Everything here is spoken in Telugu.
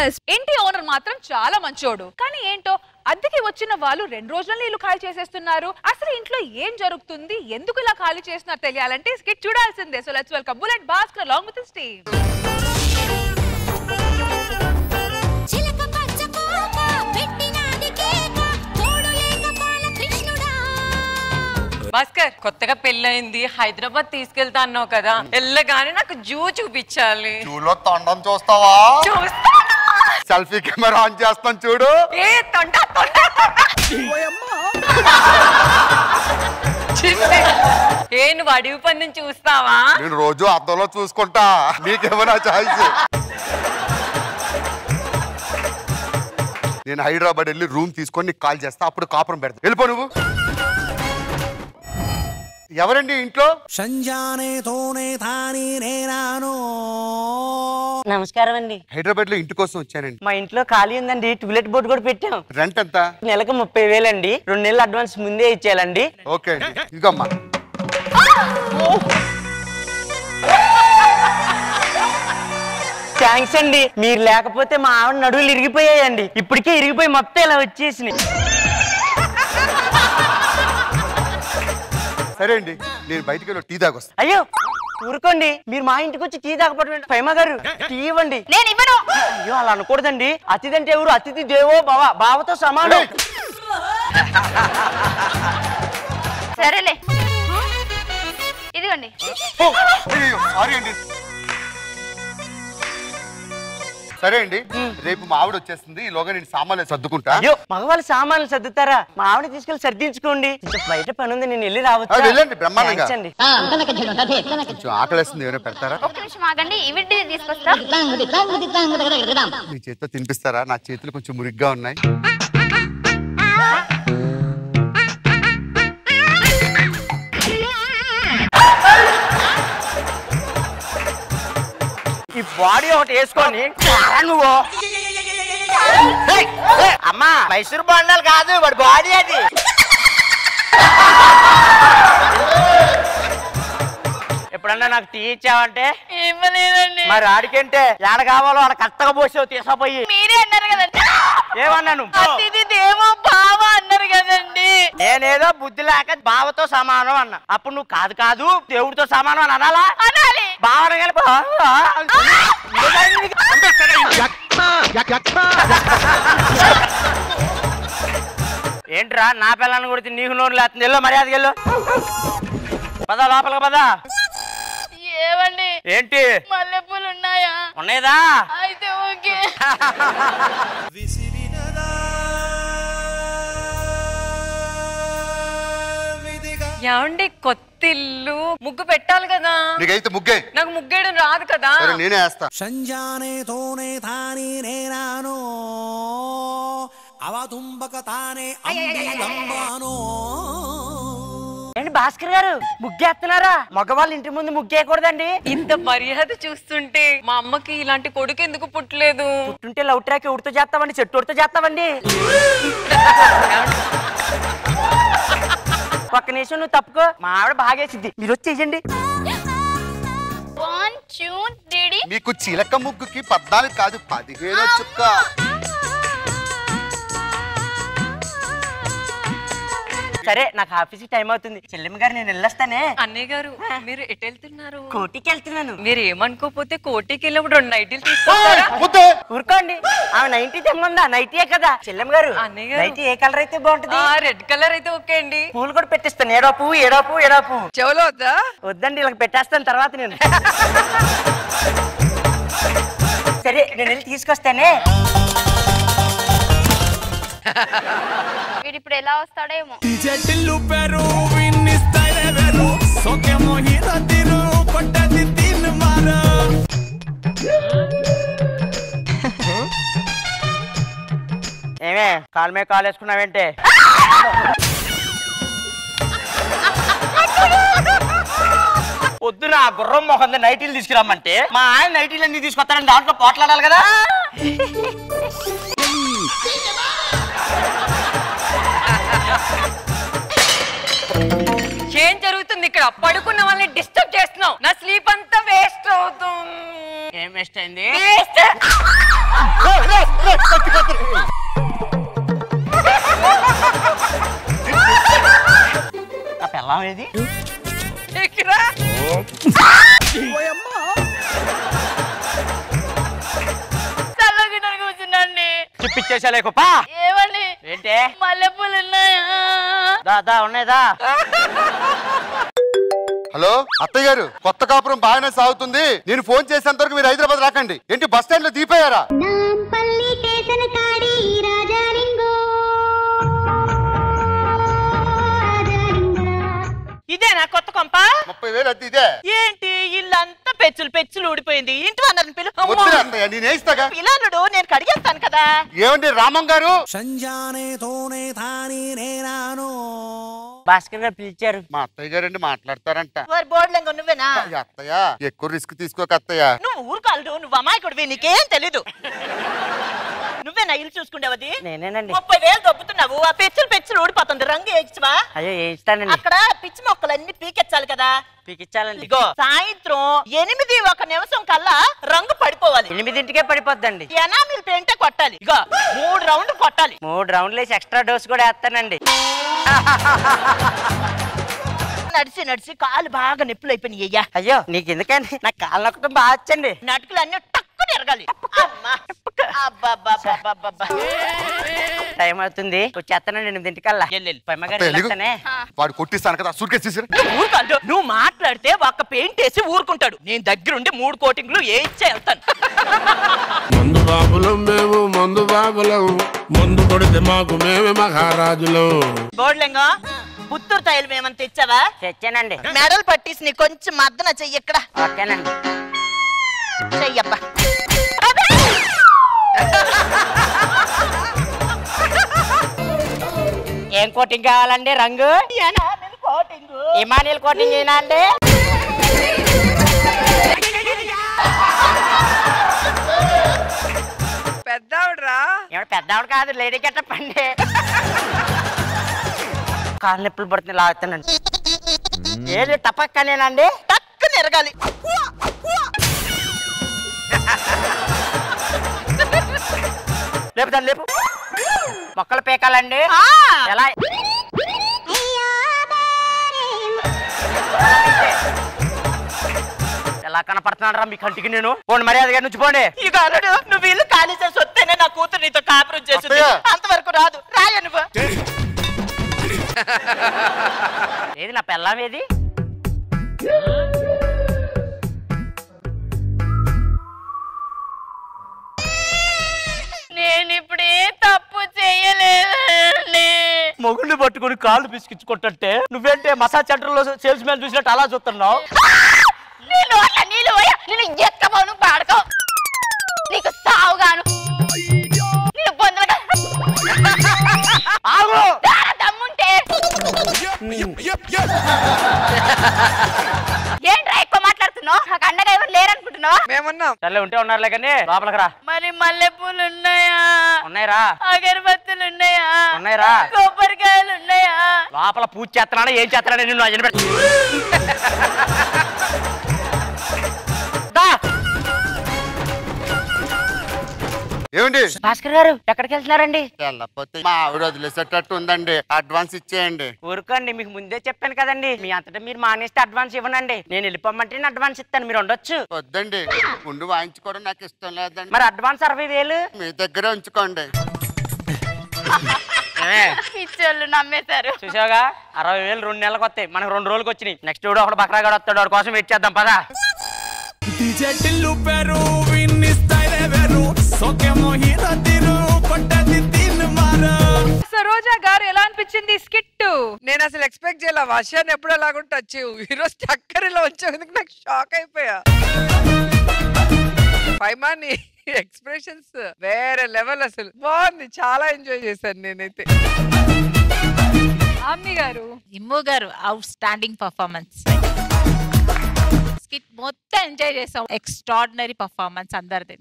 బిజినెస్. ఇంటి ఓనర్ మాత్రం చాలా మంచోడు, కానీ ఏంటో అద్దెకి వచ్చిన వాళ్ళు 2 రోజుల్లో ఇల్లు ఖాళీ చేసేస్తున్నారు. అసలు ఇంట్లో ఏం జరుగుతుంది, ఎందుకు ఇలా ఖాళీ చేస్తున్నారు తెలియాలంటే స్కిట్ చూడాల్సిందే. So let's welcome bullet Bhaskar along with his team. Bhaskar, కొత్తగా పెళ్ళయింది, హైదరాబాద్ తీసుకెళ్తా అన్నావు కదా, వెళ్ళగానే నాకు జూ చూపించాలి. జూలో తొండం చూస్తావా? చూస్తా. సెల్ఫీ కెమెరా ఆన్ చేస్తాను చూడు. ఏ తొండ తొండ ఏ నువ్వు అడవి పందిని చూస్తావా? నేను రోజు అద్దంలో చూసుకుంటా, నీకేమైనా చాయిస్? నేను హైదరాబాద్ వెళ్ళి రూమ్ తీసుకొని నీకు కాల్ చేస్తా, అప్పుడు కాపురం పెడతా. వెళ్ళిపో నువ్వు. ఎవరండి ఇంట్లో? నమస్కారం అండి. హైదరాబాద్ లో ఇంటి కోసం వచ్చానండి. మా ఇంట్లో ఖాళీ ఉందండి, టూలెట్ బోర్డు కూడా పెట్టాం. రెంట్ ఎంత? నెలకు 30,000 అండి. 2 నెలలు అడ్వాన్స్ ముందే ఇచ్చేయాలండి. ఓకే అండి, ఇదిగమ్మా. థ్యాంక్స్ అండి. మీరు లేకపోతే మా ఆవిడ నడువులు ఇరిగిపోయాయండి. ఇప్పటికే ఇరిగిపోయి మొత్తం ఇలా వచ్చేసినాయి. సరే అండి, నేను బయటికి వెళ్ళి టీ తాగొస్తా. అయ్యో ఊరుకోండి, మీరు మా ఇంటికి వచ్చి టీ తాగపడం ఫైమా గారు, టీ ఇవ్వండి. నేను ఇవ్వను. అయ్యో అలా అనకూడదండి. అతిథి అంటే ఎవరు? అతిథి దేవో భవ, బావతో సమానం. సరేలే, ఇదిగోండి. సారీ అండి. సరే అండి, రేపు మా ఆవిడ వచ్చేస్తుంది, ఈలోగా నేను సామాన్లు సర్దుకుంటా. అయ్యో మగవాళ్ళు సామాన్లు సర్దుతారా? మా ఆవిడ తీసుకెళ్లి సర్దించుకోండి. బయట పని ఉంది, నేను వెళ్ళి రావచ్చు. వెళ్ళండి, బ్రహ్మాండంగా. కొంచెం ఆకలేస్తుంది, ఏమైనా పెడతారా? ఒక్క నిమిషం ఆగండి, ఇవిడి తీసుకొస్తా. మీ చేతితో తినిపిస్తారా? నా చేతులు కొంచెం మురిగ్గా ఉన్నాయి. ఈ బాడీ ఒకటి వేసుకొని నువ్వు అమ్మా మైసూర్ బొండాలు కాదు, వాడి బాడీ అది. ఎప్పుడన్నా నాకు టీ ఇచ్చావంటే ఇవ్వలేదండి. మరి ఆడికంటే ఏడ కావాలో ఆడ కరెక్ట్గా పోసావు తీసుకుపోయి. మీరే అన్నారు కదండి. ఏమన్నాను? అతిథి దేవో బావ అన్నారు కదండి. నేనేదో బుద్ధి లేక బావతో సమానం అన్నా. అప్పుడు నువ్వు కాదు కాదు దేవుడితో సమానం అని అనాలా? అనాలి. బావన కలిపి ఏంట్రా నా పిల్లని కొడితే నీకు నోరు లేస్తుంది. వెళ్ళు, మర్యాదకి వెళ్ళు. పద లోపలికి పద. ఏవండి, ఏంటి మల్లెపూలు ఉన్నాయా? ఉన్నాయిదా? అయితే ఓకే. ఏమండి, కొత్త ఇల్లు ముగ్గు పెట్టాలి కదా. నీకైతే ముగ్గే. నాకు ముగ్గేయడం రాదు కదా. నేనే వేస్తా. ఏంటి భాస్కర్ గారు ముగ్గేస్తున్నారా? మగవాళ్ళు ఇంటి ముందు ముగ్గేయకూడదండి. ఇంత మర్యాద చూస్తుంటే మా అమ్మకి ఇలాంటి కొడుకు ఎందుకు పుట్టలేదు? పుట్టుంటే లవ్ ట్రాక్ ఉడితో చేస్తామండి, చెట్టు ఉడితో చేస్తామండి. ఒక్క నిమిషం నువ్వు తప్పుకో, మా ఆవిడ బాగేసిద్ది. మీరు వచ్చి చెయ్యండి. 1 2 3. మీకు చిలక ముగ్గుకి 14 కాదు 15 చుక్క. సరే నాకు ఆఫీస్ టైం అవుతుంది. చెల్లెమ్మ గారు నేను వెళ్ళొస్తానే. అన్నయ్య గారు, మీరు ఎటు వెళ్తున్నారు? కోటికి వెళ్తున్నాను. మీరు ఏమనుకోపోతే కోటికి వెళ్ళినప్పుడు 2 నైటీలు తీసుకొస్తారా? ఊరుకోండి, ఆమె 90 తెమ్మందా? నైటీయే కదా. చెల్లెమ్మ గారు అన్నయ్య గారు, నైటీ ఏ కలర్ అయితే బాగుంటది? రెడ్ కలర్ అయితే ఓకే అండి. పూలు కూడా పెట్టిస్తాను. ఏడో పువ్వు ఏడో పువ్వు ఏడో పువ్వు. చెవులో వద్దా? వద్దండి, ఇలా పెట్టేస్తాను తర్వాత నేను. సరే నేను వెళ్ళి తీసుకొస్తానే. వీడు ఇప్పుడు ఎలా వస్తాడేమో. ఏమే కాలు మీద కాలు వేసుకున్నావేంటే? పొద్దున గుర్రం మొహం నైటీలు తీసుకురామంటే మా ఆయన నైటీలు అన్ని తీసుకొస్తారని దాంట్లో పోట్లాడాలి కదా. ఏం జరుగుతుంది ఇక్కడ? పడుకున్న వాళ్ళని డిస్టర్బ్ చేస్తున్నావు. నా స్లీప్ అంతా వేస్ట్ అవుతుంది. ఏం వేస్ట్ అయింది? ఆ పెళ్ళాం ఏది? చూపించేసా లేకపో ఏమండి ఏంటే మల్లెపూలు ఉన్నాయా? దా ఉన్నాయిదా. హలో అత్తయ్య గారు, కొత్త కాపురం బాగానే సాగుతుంది. నేను ఫోన్ చేసేంత వరకు మీరు హైదరాబాద్ రాకండి. ఏంటి బస్ స్టాండ్ లో దిగిపోయారా? ఇదేనా కొత్త కొంప? 30,000 అద్దె ఇదే. ఏంటి ఇల్లంతా పెచ్చులు ఊడిపోయింది. ఇంటి వనరుని పిలు. వద్దురా అత్తయ్య, నేను వేయిస్తాగా. పిల్లనుడు నేను కడిగేస్తాను కదా. ఏమండి రామం గారు? భాస్కర్ గారు పిలిచారు. మా అత్తయ్య గారు అండి మాట్లాడతారంట. బోర్డులంగా నువ్వేనా? అత్తయ్య ఎక్కువ రిస్క్ తీసుకోక అత్తయ్య. నువ్వు ఊరుకాలు, నువ్వు అమాయకుడివి, నీకేం తెలీదు. నువ్వేనా ఇల్లు చూసుకుండేవది? నేనేనండి. 30,000 దొబ్బుతున్నావు. ఆ పెచ్చులు ఊడిపోతుంది. రంగు వేయించవా? అయ్యో వేయిస్తానండి. అక్కడ పిచ్చి మొక్కలన్నీ పీకెచ్చాలి కదా. పీకిచ్చాలండి. ఇగో సాయంత్రం 8 నిమిషం కల్లా రంగు పడిపోవాలి. 8ంటికే పడిపోద్దండి. ఎనామిల్ పెయింటే కొట్టాలి. ఇగో 3 రౌండ్లు కొట్టాలి. 3 రౌండ్లు వేసి ఎక్స్ట్రా డోస్ కూడా వేస్తానండి. నడిచి కాలు బాగా నొప్పులు అయిపోయినాయి. అయ్యా అయ్యో నీకు ఎందుకండి, నాకు కాళ్ళు నొక్కడం బాగా వచ్చండి. నటుకులు అన్నీ టక్కుని ఎరగాలి. టైం అవుతుంది, వచ్చేస్తానండి 8ంటికల్లా. పైమగానే వాడు కొట్టిస్తాను కదా, సూట్కేస్ తీసుకురా. నువ్వు మాట్లాడితే ఒక్క పెయింట్ వేసి ఊరుకుంటాడు. నేను దగ్గరుండి 3 కోటింగ్లు వేయించే వెళ్తాను. మందు బాబులం మేము, మందు బాబులం, మందు కొడితే మాకు మేమే మహారాజులం. బోర్డులేంగా పుత్తూరు తైలు మేమని తెచ్చావా? తెచ్చానండి. మెడల్ పట్టేసి నీ కొంచెం మద్దన చెయ్యి. ఇక్కడ ఓకేనండి. చెయ్యబ్బా. ఏం కోటింగ్ కావాలండి? రంగు ఇమానియల్ కోటింగ్ అయినా అండి? పెద్దావిడ్రా. పెద్దవాడు కాదు, లేడీ గెటప్ అండి. కాళ్ళు నొప్పులు పడుతుంది, లాగుతానండి. ఏది టపక్కనేనండి? టక్కుని ఎరగాలి. లేపు దాన్ని లేపు. మొక్కలు పీకాలండి. ఎలా ఎలా కనపడుతున్నాడు రా మీ కంటికి నేను? పోండి మర్యాదగా నుంచి పోండి. ఇక అల్లుడు, నువ్వు ఇల్లు ఖాళీ చేసి వస్తేనే నా కూతురు నీతో కాపురం చేస్తుంది. అంతవరకు రాదు. రాయ నువ్వు. ఏది నా పెళ్ళాం ఏది? నేను ఇప్పుడే తప్పు చేయలేదండి. మొగుళ్ళు పట్టుకుని కాళ్ళు పిసికించుకుంటుంటే నువ్వేంటే మసాజ్ సెంటర్ లో సేల్స్ మ్యాన్ చూసినట్టు అలా చూస్తున్నావు? నేను ఎక్కబోను పాడుకో, నీకు సావుగాను, నేను పొందగా దమ్ముంటే ఏంట్రా ఎక్కువ మాట్లాడుతున్నావు? నాకు అండగా ఎవరు లేరనుకుంటున్నావా? మేమున్నాం. సర్లే ఉంటే ఉన్నారులే కానీ లోపలికి రా. మరి మల్లెపూలు ఉన్నాయా? ఉన్నాయిరా. అగరబత్తులు ఉన్నాయా? ఉన్నాయిరా. కొబ్బరికాయలు ఉన్నాయా? లోపల పూజ చేస్తున్నాడా ఏం చేస్తున్నాడా నిన్ను అజన పెట్టి. ఏమండి భాస్కర్ గారు ఎక్కడికి వెళ్తున్నారండి? వెళ్ళకపోతే మా ఆవిడ వదిలేసేటట్టు ఉందండి. అడ్వాన్స్ ఇచ్చేయండి. ఊరుకోండి, మీకు ముందే చెప్పాను కదండి. మీ అంతటా మీరు మానేస్తే అడ్వాన్స్ ఇవ్వనండి. నేను వెళ్ళిపోమంటే అడ్వాన్స్ ఇస్తాను, మీరు ఉండొచ్చు. వద్దండి, ముందు వాయించుకోవడం నాకు ఇష్టం లేదండి. మరి అడ్వాన్స్ 60,000 మీ దగ్గరే ఉంచుకోండి. పిచ్చోళ్ళు నమ్మేశారు. చూసావుగా 60,000 2 నెలలకు వస్తాయి, మనకు 2 రోజులకు వచ్చినాయి. నెక్స్ట్ వీడియో ఒకటి బక్రాగాడు వస్తాడు, వాడి కోసం వెయిట్ చేద్దాం పదా. సరోజా గారు ఎలా అనిపించింది స్కిట్? నేను అసలు ఎక్స్పెక్ట్ చేయాల వర్షాన్ని ఎప్పుడు అలాగుంటే వచ్చేవు. ఈరోజు చక్కరిలో వచ్చేందుకు నాకు షాక్ అయిపోయా. పైమాని ఎక్స్ప్రెషన్స్ వేరే లెవెల్, అసలు బాగుంది. చాలా ఎంజాయ్ చేశాను నేనైతే. అమ్మి గారు, ఇమ్ము గారు అవుట్ స్టాండింగ్ పర్ఫార్మెన్స్. స్కిట్ మొత్తం ఎంజాయ్ చేసాం. ఎక్స్ట్రాడినరీ పర్ఫార్మెన్స్ అందరిది.